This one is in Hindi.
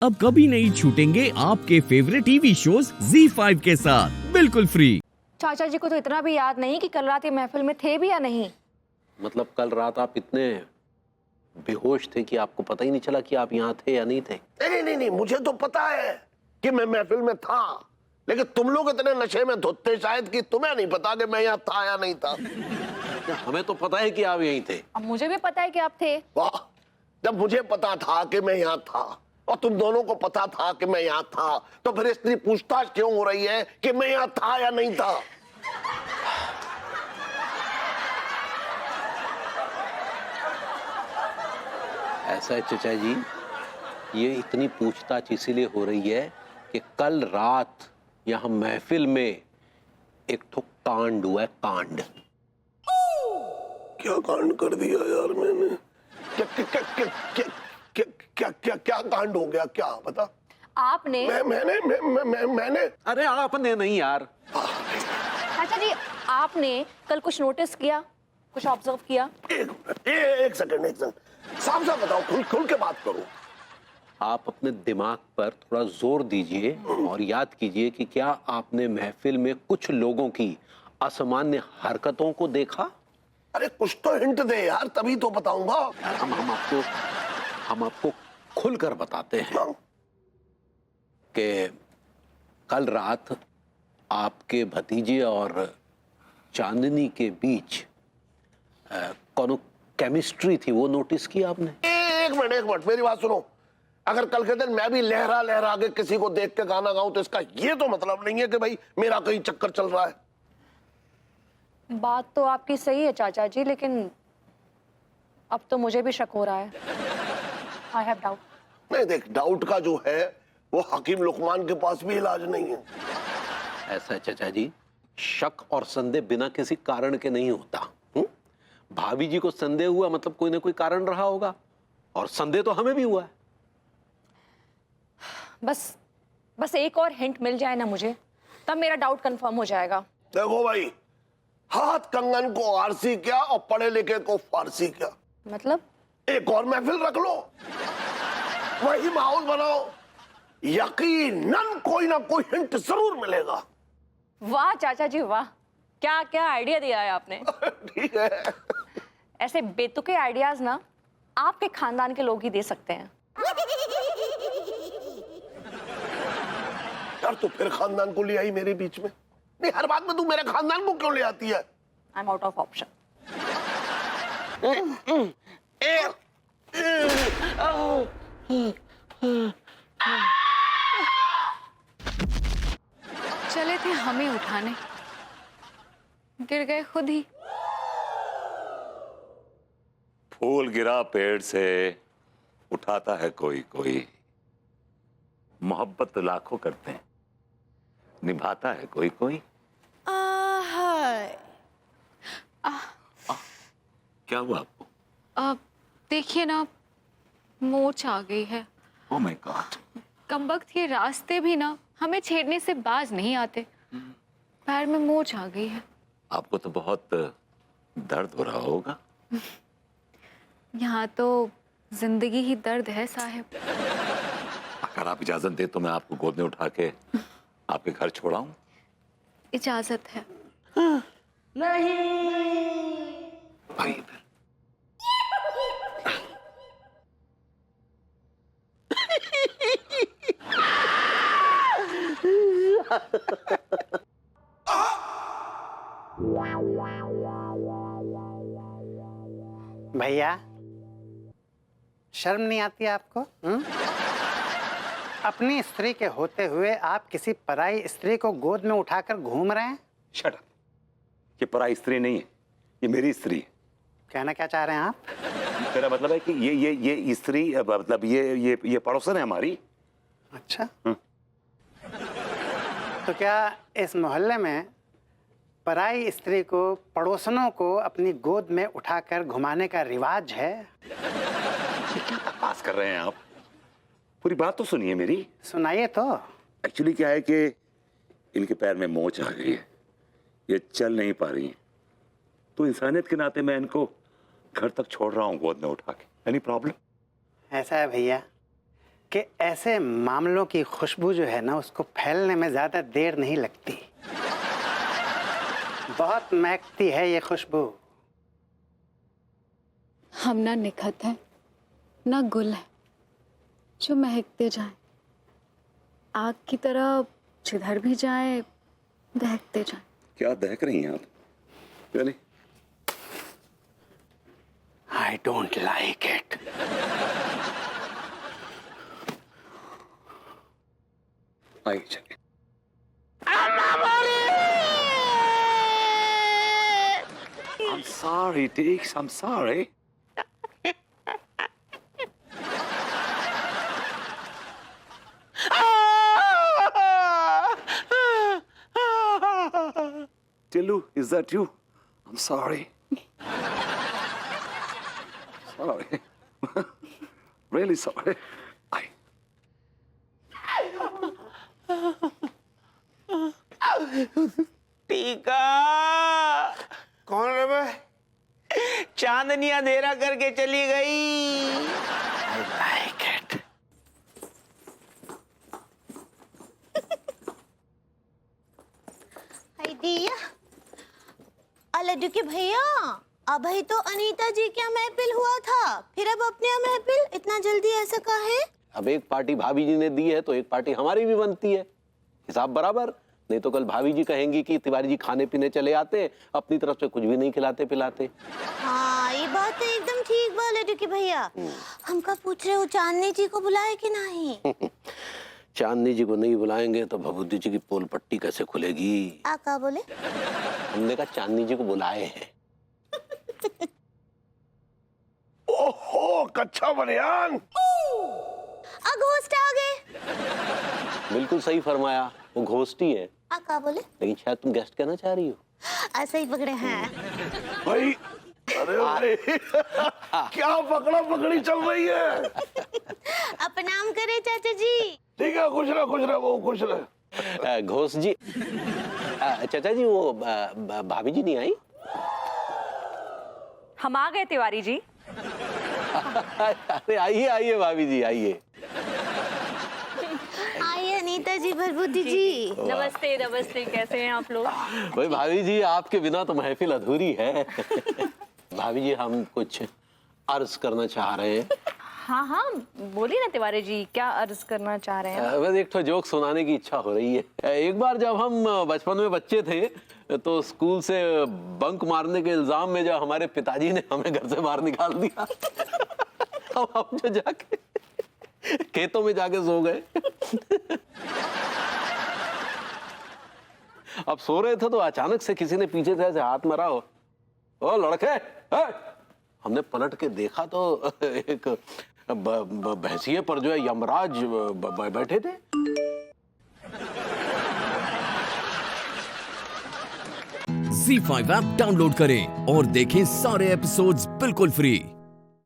अब कभी नहीं छूटेंगे आपके फेवरेट टीवी शोज ZEE5 के साथ बिल्कुल फ्री। चाचा जी को तो इतना भी याद नहीं कि कल रात ये महफिल में थे भी या नहीं। मतलब कल रात आप इतने बेहोश थे कि आपको पता ही नहीं चला कि आप यहाँ थे या नहीं थे? नहीं, मुझे तो पता है कि मैं महफिल में था, लेकिन तुम लोग इतने नशे में धुत थे शायद कि तुम्हें नहीं पता कि मैं यहाँ था या नहीं था। हमें तो पता है कि आप यहीं थे। अब मुझे भी पता है कि आप थे। वाह, जब मुझे पता था कि मैं यहाँ था और तुम दोनों को पता था कि मैं यहाँ था, तो फिर इतनी पूछताछ क्यों हो रही है कि मैं यहाँ था या नहीं था? ऐसा है चचा जी, ये इतनी पूछताछ इसीलिए हो रही है कि कल रात यहाँ महफिल में एक ठो कांड हुआ है। कांड? क्या कांड कर दिया यार मैंने? क्या क्या क्या क्या क्या क्या क्या क्या क्या कांड हो गया? क्या बता? आपने मैंने अरे आपने नहीं यार। चाचा जी, आपने कल कुछ नोटिस किया, कुछ ऑब्जर्व किया? एक सेकंड साफ साफ बताओ, खुल के बात करो। आप अपने दिमाग पर थोड़ा जोर दीजिए और याद कीजिए कि क्या आपने महफिल में कुछ लोगों की असामान्य हरकतों को देखा? अरे कुछ तो हिंट दे यार, तभी तो बताऊंगा। हम आपको खुलकर बताते हैं कि कल रात आपके भतीजे और चांदनी के बीच कौन केमिस्ट्री थी, वो नोटिस की आपने? एक मिनट मेरी बात सुनो। अगर कल के दिन मैं भी लहरा लहरा के किसी को देख के गाना गाऊं तो इसका ये तो मतलब नहीं है कि भाई मेरा कहीं चक्कर चल रहा है। बात तो आपकी सही है चाचा जी, लेकिन अब तो मुझे भी शक हो रहा है। I have doubt. नहीं देख, डाउट का जो है वो हकीम लुकमान के पास भी इलाज नहीं है। ऐसा है चचा जी, शक और संदेह बिना किसी कारण के नहीं होता। भाभी जी को संदेह हुआ मतलब कोई ना कोई कारण रहा होगा, और संदेह तो हमें भी हुआ है। बस एक और हिंट मिल जाए ना मुझे, तब मेरा डाउट कंफर्म हो जाएगा। देखो भाई, हाथ कंगन को आरसी क्या और पढ़े लिखे को फारसी क्या। मतलब? एक और महफिल रख लो, वही माहौल बनाओ, यकीनन कोई ना कोई हिंट जरूर मिलेगा। वाह चाचा जी वाह, क्या क्या आइडिया दिया है आपने। ठीक है। ऐसे बेतुके आइडियाज ना आपके खानदान के लोग ही दे सकते हैं। यार तो फिर खानदान को ले आई मेरे बीच में? नहीं, हर बात में तू मेरे खानदान को क्यों ले आती है? I am out of option. चले थे हमें उठाने, गिर गए खुद ही। फूल गिरा पेड़ से उठाता है कोई कोई, मोहब्बत लाखों करते हैं, निभाता है कोई कोई। क्या हुआ आपको? देखिए ना, मोच आ गई है। Oh my God. कमबख्त ये रास्ते भी ना हमें छेड़ने से बाज नहीं आते। पैर में मोच आ गई है। आपको तो बहुत दर्द हो रहा होगा। यहाँ तो जिंदगी ही दर्द है साहिब। अगर आप इजाजत दे तो मैं आपको गोद में उठा के आपके घर छोड़ाऊं? इजाजत है। भाई इधर। भैया, शर्म नहीं आती आपको? अपनी स्त्री के होते हुए आप किसी पराई स्त्री को गोद में उठाकर घूम रहे हैं। Shut up. ये पराई स्त्री नहीं है, ये मेरी स्त्री है। कहना क्या चाह रहे हैं आप? मेरा मतलब है कि ये स्त्री मतलब ये पड़ोसन है हमारी। अच्छा। तो क्या इस मोहल्ले में पराई स्त्री को, पड़ोसनों को अपनी गोद में उठाकर घुमाने का रिवाज है? क्या बकवास कर रहे हैं आप? पूरी बात तो सुनिए मेरी। सुनाइए तो। एक्चुअली क्या है कि इनके पैर में मोच आ गई है, ये चल नहीं पा रही हैं, तो इंसानियत के नाते मैं इनको घर तक छोड़ रहा हूँ गोद में उठा के। Any problem? ऐसा है भैया, कि ऐसे मामलों की खुशबू जो है ना उसको फैलने में ज़्यादा देर नहीं लगती। बहुत महकती है ये खुशबू। हम ना निखत है ना गुल है जो महकते जाएं, आग की तरह जिधर भी जाए दहकते जाएं। क्या दहक रही हैं आप? really? I don't like it. आइए चलिए। I'm sorry, Deeks. I'm sorry. Tillu, is that you? I'm sorry. Sorry. Really sorry. I. टीका कौन रे बे? चांदनी अंधेरा करके चली गई। I like it. दिया लड्डू के भैया, अभी तो अनीता जी क्या महफिल हुआ था, फिर अब अपने यहाँ महफिल, इतना जल्दी ऐसा का है? अब एक पार्टी भाभी जी ने दी है तो एक पार्टी हमारी भी बनती है, हिसाब बराबर। नहीं तो कल भाभी जी कहेंगी कि तिवारी जी खाने पीने चले आते, अपनी तरफ से कुछ भी नहीं खिलाते पिलाते। हाँ ये बात तो एकदम ठीक बा लड्डू के भैया। हमका पूछ रहे हो चांदनी जी को बुलाए कि नहीं? चांदनी जी को नहीं बुलाएंगे तो भभूति जी की पोल पट्टी कैसे खुलेगी? आ का बोले? हमने कहा चांदनी जी को बुलाए हैं। ओहो कच्चा बनियान। घोस्ट आ गए। बिल्कुल सही फरमाया, वो घोस्टी है। आ का बोले? लेकिन शायद तुम गेस्ट कहना चाह रही हो। ऐसा ही पकड़े हैं भाई अरे भाई क्या पकड़ा पकड़ी चल रही है। प्रणाम करे चाचा जी। ठीक है, खुश रह वो खुश रह। घोष जी, चाचा जी वो भाभी जी नहीं आई? हम आ गए तिवारी जी। अरे आइए आइए भाभी जी आइए। आइए अनीता जी, भरभूति जी। नमस्ते नमस्ते, कैसे हैं आप लोग? भाई भाभी जी आपके बिना तो महफिल अधूरी है। भाभी जी हम कुछ अर्ज करना चाह रहे हैं। हाँ हाँ बोलिए ना तिवारी जी, क्या अर्ज करना चाह रहे हैं? बस एक तो जोक सुनाने की इच्छा हो रही है। एक बार जब हम बचपन में बच्चे थे तो स्कूल से बंक मारने के इल्जाम में जब हमारे पिताजी ने हमें घर से बाहर निकाल दिया, अब हम जो जाके खेतों में जाके सो गए। अब सो रहे थे तो अचानक से किसी ने पीछे से ऐसे हाथ मारा, ओ लड़के। हमने पलट के देखा तो एक भैंसिए पर जो है यमराज बैठे थे। Z5 ऐप डाउनलोड करें और देखें सारे एपिसोड्स बिल्कुल फ्री।